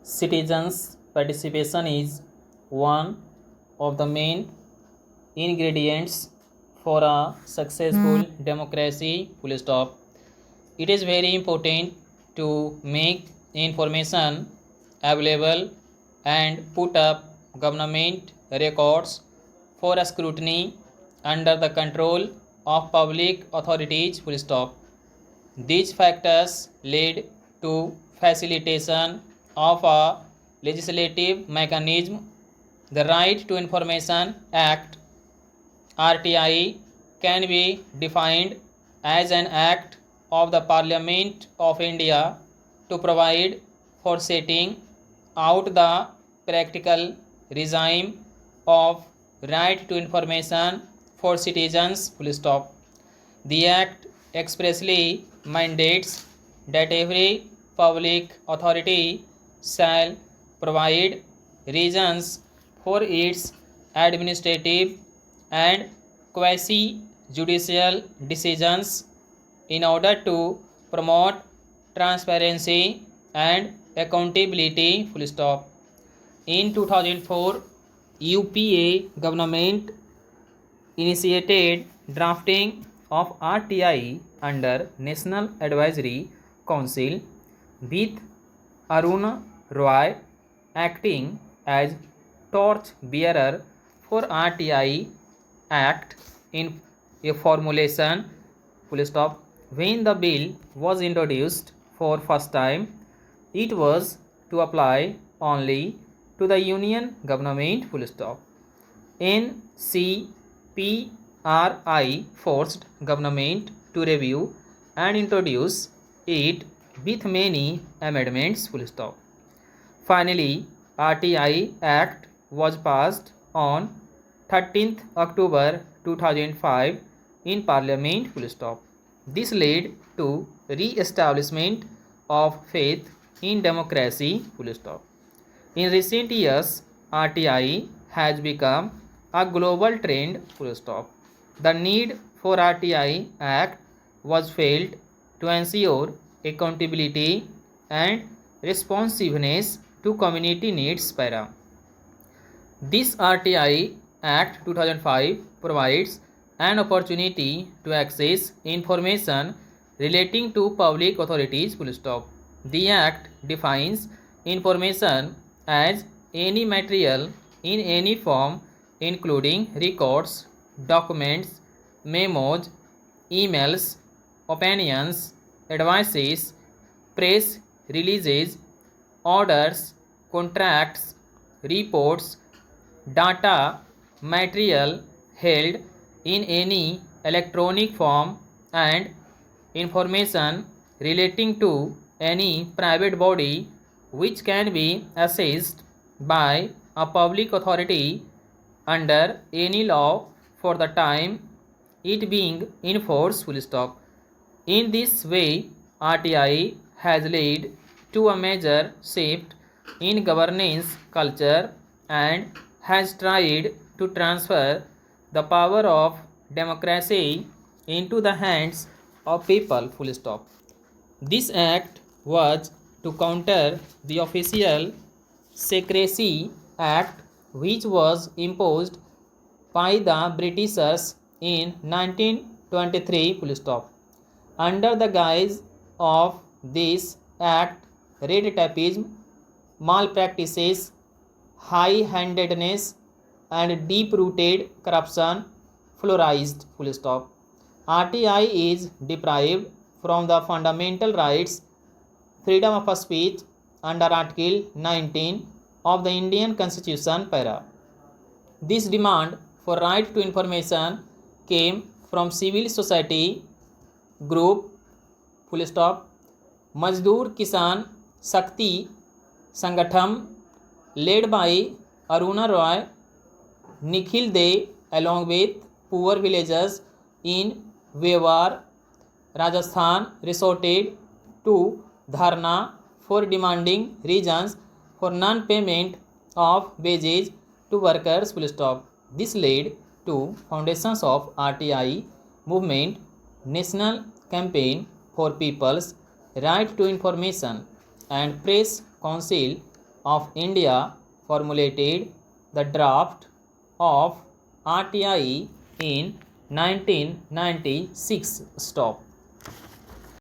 Citizens' participation is one of the main ingredients for a successful democracy. Full stop. It is very important to make information available and put up government records for scrutiny under the control of public authorities. Full stop. These factors lead to facilitation of a legislative mechanism. The Right to Information Act (RTI) can be defined as an act of the Parliament of India to provide for setting out the practical regime of right to information for citizens. Full stop. The Act expressly mandates that every public authority shall provide reasons for its administrative and quasi-judicial decisions in order to promote transparency and accountability. Full stop. In 2004, UPA government initiated drafting of RTI under National Advisory Council with Aruna Roy acting as torch bearer for RTI Act in a formulation. Full stop. When the bill was introduced for first time, it was to apply only to the union government. Full stop. NCPRI forced government to review and introduce it with many amendments. Full stop. Finally, RTI Act was passed on 13th October 2005 in Parliament. Full stop. This led to re-establishment of faith in democracy. Full stop. In recent years, RTI has become a global trend. Full stop. The need for RTI Act was felt to ensure accountability and responsiveness to community needs. Para. This RTI Act 2005 provides an opportunity to access information relating to public authorities. Full stop. The Act defines information as any material in any form, including records, documents, memos, emails, opinions, advices, press releases, orders, contracts, reports, data, material held in any electronic form, and information relating to any private body which can be accessed by a public authority under any law for the time it being in force. Full stop. In this way, RTI has led to a major shift in governance culture and has tried to transfer the power of democracy into the hands of people. Full stop. This act was to counter the Official Secrecy Act, which was imposed by the Britishers in 1923. Full stop. Under the guise of this act, red tapeism, malpractices, high-handedness, and deep-rooted corruption flourished. Full stop. RTI is deprived from the fundamental rights, freedom of speech under Article 19 of the Indian Constitution. Para. This demand for right to information came from civil society group. Full stop. Mazdoor Kisan Shakti Sangatham led by Aruna Roy, Nikhil De, along with poor villagers in Wewar, Rajasthan, resorted to dharna for demanding reasons for non-payment of wages to workers. Full stop. This led to foundations of RTI movement, National Campaign for People's Right to Information, and Press Council of India formulated the draft of RTI in 1996. Stop.